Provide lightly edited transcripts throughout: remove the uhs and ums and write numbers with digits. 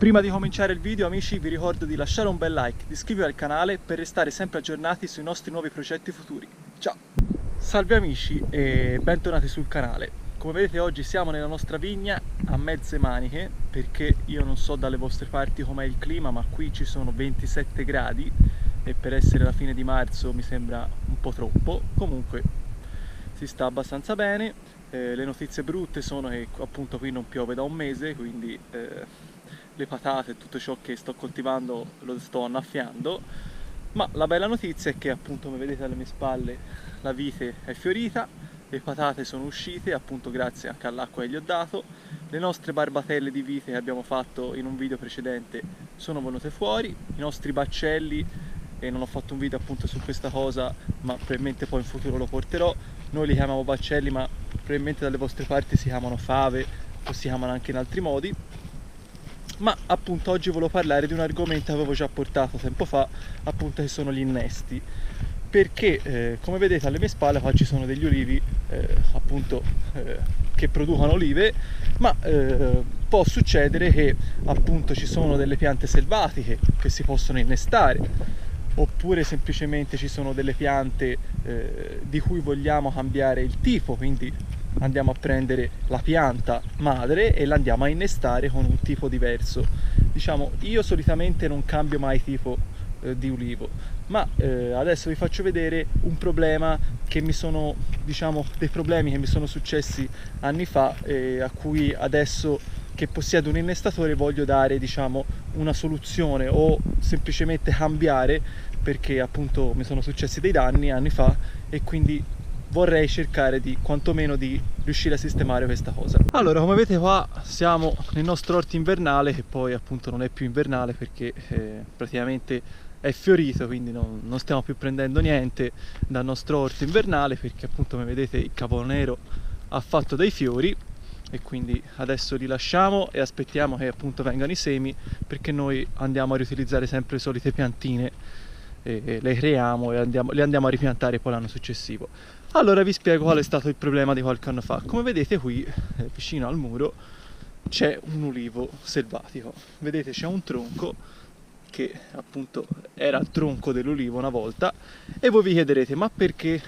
Prima di cominciare il video, amici, vi ricordo di lasciare un bel like, di iscrivervi al canale per restare sempre aggiornati sui nostri nuovi progetti futuri. Ciao! Salve amici e bentornati sul canale. Come vedete oggi siamo nella nostra vigna a mezze maniche, perché io non so dalle vostre parti com'è il clima, ma qui ci sono 27 gradi e per essere la fine di marzo mi sembra un po' troppo. Comunque si sta abbastanza bene. Le notizie brutte sono che appunto qui non piove da un mese, quindi le patate e tutto ciò che sto coltivando lo sto annaffiando, ma la bella notizia è che appunto, come vedete alle mie spalle, la vite è fiorita, le patate sono uscite appunto grazie anche all'acqua che gli ho dato, le nostre barbatelle di vite che abbiamo fatto in un video precedente sono venute fuori, i nostri baccelli, e non ho fatto un video appunto su questa cosa, ma probabilmente poi in futuro lo porterò. Noi li chiamiamo baccelli, ma probabilmente dalle vostre parti si chiamano fave o si chiamano anche in altri modi. Ma appunto oggi volevo parlare di un argomento che avevo già portato tempo fa, appunto, che sono gli innesti, perché come vedete alle mie spalle qua ci sono degli ulivi appunto che producono olive, ma può succedere che appunto ci sono delle piante selvatiche che si possono innestare, oppure semplicemente ci sono delle piante di cui vogliamo cambiare il tipo, quindi andiamo a prendere la pianta madre e la andiamo a innestare con un tipo diverso. Diciamo, io solitamente non cambio mai tipo di ulivo, ma adesso vi faccio vedere un problema che mi sono, diciamo, dei problemi che mi sono successi anni fa e a cui adesso che possiedo un innestatore voglio dare, diciamo, una soluzione o semplicemente cambiare, perché appunto mi sono successi dei danni anni fa e quindi vorrei cercare di quantomeno di riuscire a sistemare questa cosa. Allora, come vedete qua siamo nel nostro orto invernale, che poi appunto non è più invernale perché praticamente è fiorito, quindi non stiamo più prendendo niente dal nostro orto invernale, perché appunto come vedete il cavolo nero ha fatto dei fiori e quindi adesso li lasciamo e aspettiamo che appunto vengano i semi, perché noi andiamo a riutilizzare sempre le solite piantine e le creiamo e le andiamo a ripiantare poi l'anno successivo. Allora vi spiego qual è stato il problema di qualche anno fa. Come vedete qui vicino al muro c'è un ulivo selvatico, vedete c'è un tronco che appunto era il tronco dell'ulivo una volta, e voi vi chiederete ma perché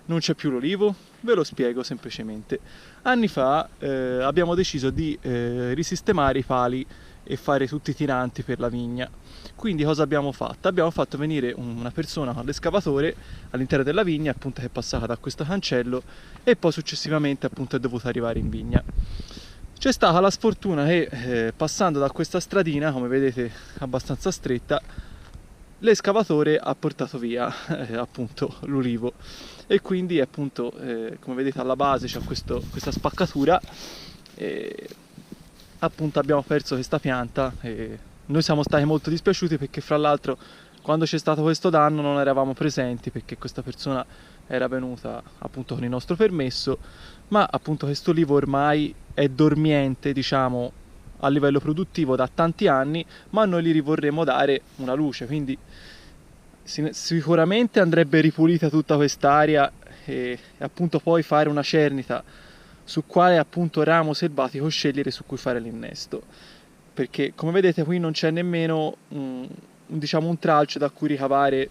non c'è più l'ulivo? Ve lo spiego semplicemente. Anni fa abbiamo deciso di risistemare i pali e fare tutti i tiranti per la vigna. Quindi cosa abbiamo fatto? Abbiamo fatto venire una persona con l'escavatore all'interno della vigna, appunto, che è passata da questo cancello e poi successivamente appunto è dovuta arrivare in vigna. C'è stata la sfortuna che passando da questa stradina, come vedete abbastanza stretta, l'escavatore ha portato via appunto l'ulivo, e quindi appunto come vedete alla base c'è questa spaccatura e appunto abbiamo perso questa pianta e noi siamo stati molto dispiaciuti, perché fra l'altro quando c'è stato questo danno non eravamo presenti, perché questa persona era venuta appunto con il nostro permesso, ma appunto questo olivo ormai è dormiente, diciamo, a livello produttivo da tanti anni, ma noi gli vorremmo dare una luce, quindi sicuramente andrebbe ripulita tutta quest'area e appunto poi fare una cernita su quale appunto ramo selvatico scegliere su cui fare l'innesto, perché come vedete qui non c'è nemmeno diciamo un tralcio da cui ricavare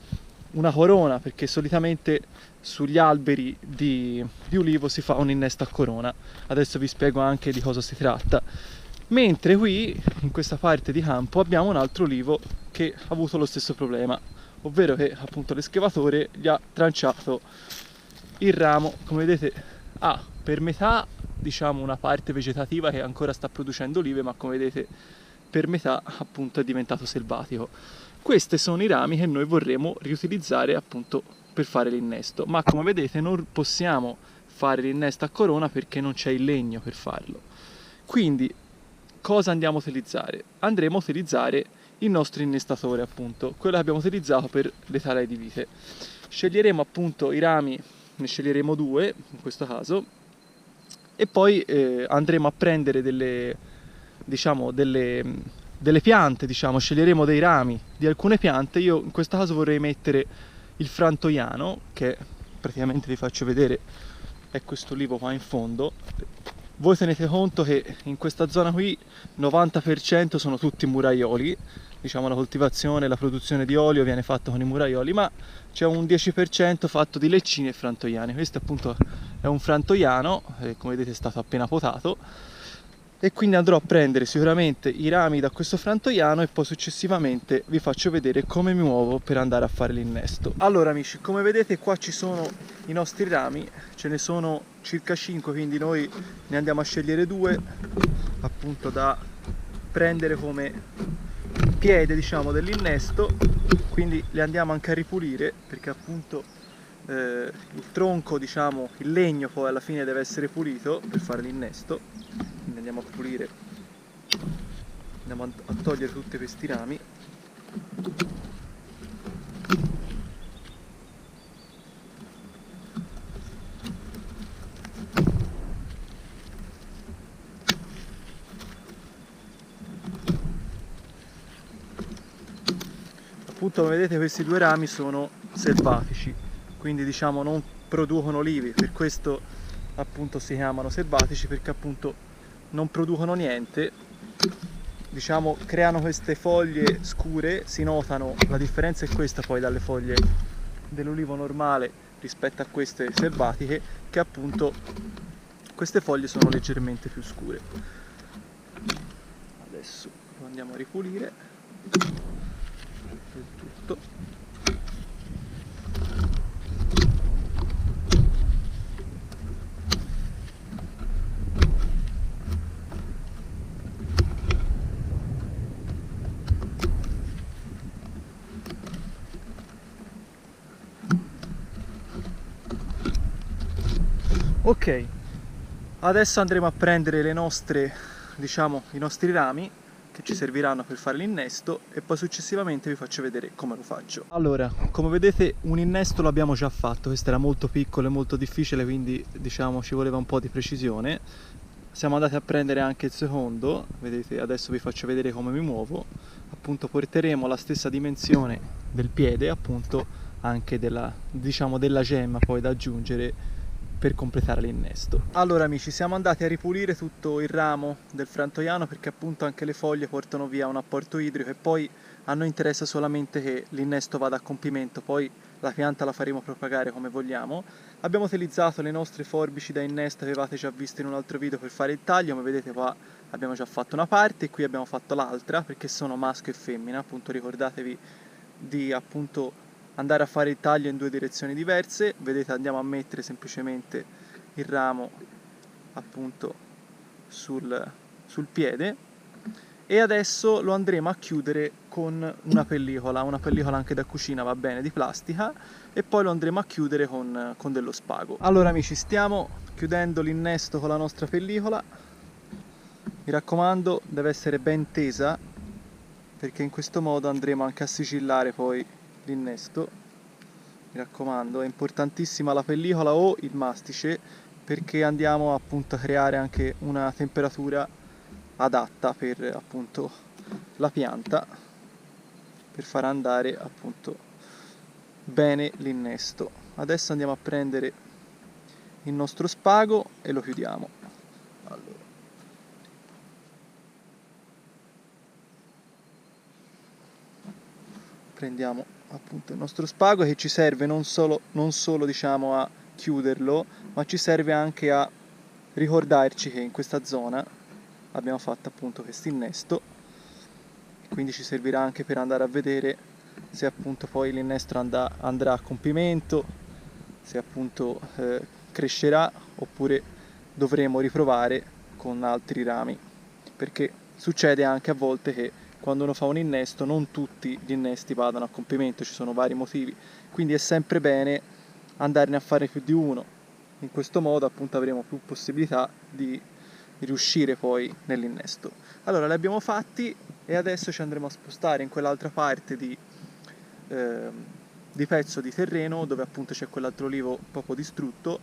una corona, perché solitamente sugli alberi di ulivo si fa un innesto a corona. Adesso vi spiego anche di cosa si tratta. Mentre qui in questa parte di campo abbiamo un altro ulivo che ha avuto lo stesso problema, ovvero che appunto l'escavatore gli ha tranciato il ramo. Come vedete ha per metà, diciamo, una parte vegetativa che ancora sta producendo olive, ma come vedete per metà appunto è diventato selvatico. Questi sono i rami che noi vorremmo riutilizzare appunto per fare l'innesto, ma come vedete non possiamo fare l'innesto a corona perché non c'è il legno per farlo. Quindi cosa andiamo a utilizzare? Andremo a utilizzare il nostro innestatore, appunto quello che abbiamo utilizzato per le talai di vite. Sceglieremo appunto i rami, ne sceglieremo 2 in questo caso, e poi andremo a prendere delle piante, diciamo, sceglieremo dei rami di alcune piante. Io in questo caso vorrei mettere il frantoiano, che praticamente vi faccio vedere, è questo olivo qua in fondo, Voi tenete conto che in questa zona qui 90% sono tutti muraioli, diciamo la coltivazione, la produzione di olio viene fatta con i muraioli, ma c'è un 10% fatto di leccini e frantoiani. Questo appunto è un frantoiano, come vedete è stato appena potato, e quindi andrò a prendere sicuramente i rami da questo frantoiano e poi successivamente vi faccio vedere come mi muovo per andare a fare l'innesto. Allora amici, come vedete qua ci sono i nostri rami, ce ne sono circa 5, quindi noi ne andiamo a scegliere 2 appunto da prendere come piede, diciamo, dell'innesto, quindi li andiamo anche a ripulire perché appunto il tronco, diciamo, il legno poi alla fine deve essere pulito per fare l'innesto, quindi andiamo a pulire, andiamo a togliere tutti questi rami. Appunto come vedete questi 2 rami sono selvatici, quindi diciamo non producono olivi, per questo appunto si chiamano selvatici, perché appunto non producono niente, diciamo creano queste foglie scure, si notano, la differenza è questa poi dalle foglie dell'olivo normale rispetto a queste selvatiche, che appunto queste foglie sono leggermente più scure. Adesso lo andiamo a ripulire del tutto. Ok, adesso andremo a prendere le nostre, diciamo, i nostri rami che ci serviranno per fare l'innesto e poi successivamente vi faccio vedere come lo faccio. Allora, come vedete un innesto l'abbiamo già fatto, questo era molto piccolo e molto difficile, quindi diciamo ci voleva un po' di precisione. Siamo andati a prendere anche il secondo, vedete, adesso vi faccio vedere come mi muovo. Appunto porteremo la stessa dimensione del piede, appunto anche della, diciamo, della gemma poi da aggiungere per completare l'innesto. Allora amici, siamo andati a ripulire tutto il ramo del frantoiano perché appunto anche le foglie portano via un apporto idrico e poi a noi interessa solamente che l'innesto vada a compimento, poi la pianta la faremo propagare come vogliamo. Abbiamo utilizzato le nostre forbici da innesto che avevate già visto in un altro video per fare il taglio, come vedete qua abbiamo già fatto una parte e qui abbiamo fatto l'altra perché sono maschio e femmina, appunto ricordatevi di appunto andare a fare il taglio in 2 direzioni diverse. Vedete, andiamo a mettere semplicemente il ramo appunto sul piede e adesso lo andremo a chiudere con una pellicola anche da cucina va bene, di plastica, e poi lo andremo a chiudere con dello spago. Allora amici, stiamo chiudendo l'innesto con la nostra pellicola, mi raccomando deve essere ben tesa perché in questo modo andremo anche a sigillare poi l'innesto. Mi raccomando, è importantissima la pellicola o il mastice perché andiamo appunto a creare anche una temperatura adatta per appunto la pianta, per far andare appunto bene l'innesto. Adesso andiamo a prendere il nostro spago e lo chiudiamo. Allora. Prendiamo appunto il nostro spago che ci serve non solo diciamo a chiuderlo, ma ci serve anche a ricordarci che in questa zona abbiamo fatto appunto questo innesto, quindi ci servirà anche per andare a vedere se appunto poi l'innesto andrà a compimento, se appunto crescerà oppure dovremo riprovare con altri rami, perché succede anche a volte che quando uno fa un innesto non tutti gli innesti vadano a compimento, ci sono vari motivi, quindi è sempre bene andarne a fare più di uno. In questo modo appunto avremo più possibilità di riuscire poi nell'innesto. Allora li abbiamo fatti e adesso ci andremo a spostare in quell'altra parte di pezzo di terreno dove appunto c'è quell'altro olivo proprio distrutto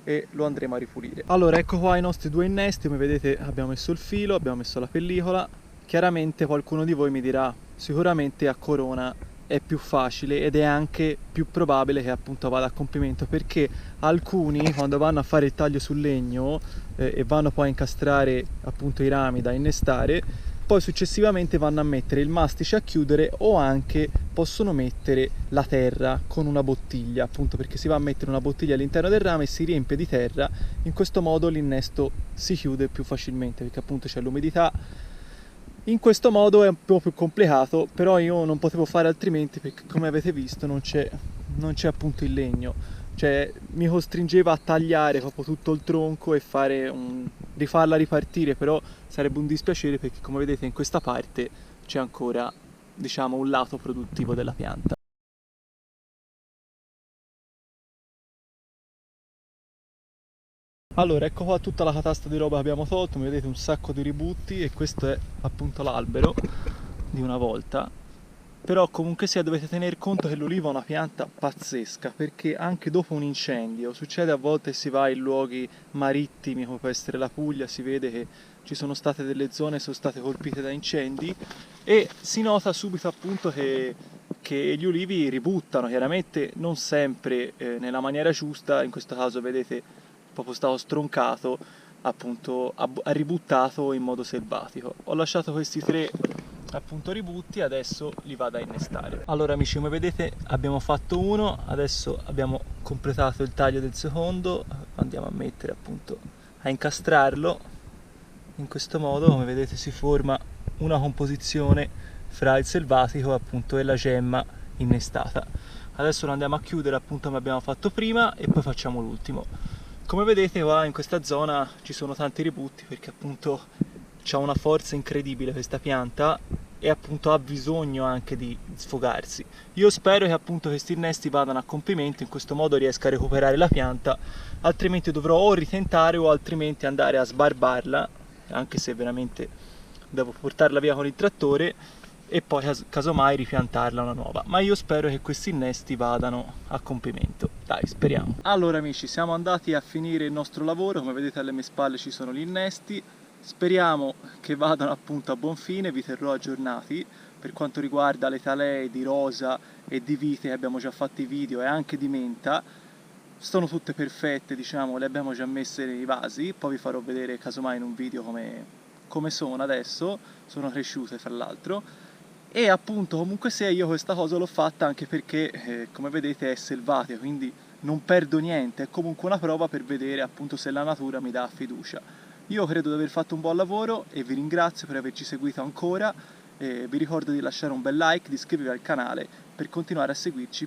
e lo andremo a ripulire. Allora ecco qua i nostri 2 innesti, come vedete abbiamo messo il filo, abbiamo messo la pellicola. Chiaramente qualcuno di voi mi dirà sicuramente a corona è più facile ed è anche più probabile che appunto vada a compimento, perché alcuni quando vanno a fare il taglio sul legno e vanno poi a incastrare appunto i rami da innestare, poi successivamente vanno a mettere il mastice a chiudere, o anche possono mettere la terra con una bottiglia, appunto perché si va a mettere una bottiglia all'interno del rame e si riempie di terra. In questo modo l'innesto si chiude più facilmente, perché appunto c'è l'umidità. In questo modo è un po' più complicato, però io non potevo fare altrimenti, perché come avete visto non c'è appunto il legno, cioè mi costringeva a tagliare proprio tutto il tronco e rifarla ripartire, però sarebbe un dispiacere, perché come vedete in questa parte c'è ancora, diciamo, un lato produttivo della pianta. Allora, ecco qua tutta la catasta di roba che abbiamo tolto, mi vedete un sacco di ributti, e questo è appunto l'albero di una volta. Però comunque sia dovete tener conto che l'olivo è una pianta pazzesca, perché anche dopo un incendio, succede a volte si va in luoghi marittimi come può essere la Puglia, si vede che ci sono state delle zone che sono state colpite da incendi, e si nota subito appunto che gli ulivi ributtano, chiaramente non sempre nella maniera giusta. In questo caso vedete proprio stato stroncato, appunto ha ributtato in modo selvatico. Ho lasciato questi tre appunto ributti, adesso li vado a innestare. Allora amici, come vedete abbiamo fatto uno, adesso abbiamo completato il taglio del secondo, andiamo a mettere appunto a incastrarlo. In questo modo, come vedete, si forma una composizione fra il selvatico appunto e la gemma innestata. Adesso lo andiamo a chiudere appunto come abbiamo fatto prima, e poi facciamo l'ultimo. Come vedete qua in questa zona ci sono tanti ributti, perché appunto c'ha una forza incredibile questa pianta, e appunto ha bisogno anche di sfogarsi. Io spero che appunto questi innesti vadano a compimento, in questo modo riesca a recuperare la pianta, altrimenti dovrò o ritentare o altrimenti andare a sbarbarla, anche se veramente devo portarla via con il trattore, e poi casomai ripiantarla una nuova. Ma io spero che questi innesti vadano a compimento. Dai, speriamo. Allora amici, siamo andati a finire il nostro lavoro, come vedete alle mie spalle ci sono gli innesti. Speriamo che vadano appunto a buon fine, vi terrò aggiornati. Per quanto riguarda le talee di rosa e di vite, abbiamo già fatto i video, e anche di menta, sono tutte perfette, diciamo, le abbiamo già messe nei vasi, poi vi farò vedere casomai in un video come sono adesso, sono cresciute fra l'altro. E appunto comunque sia io questa cosa l'ho fatta anche perché come vedete è selvatica, quindi non perdo niente, è comunque una prova per vedere appunto se la natura mi dà fiducia. Io credo di aver fatto un buon lavoro e vi ringrazio per averci seguito ancora, vi ricordo di lasciare un bel like, di iscrivervi al canale per continuare a seguirci.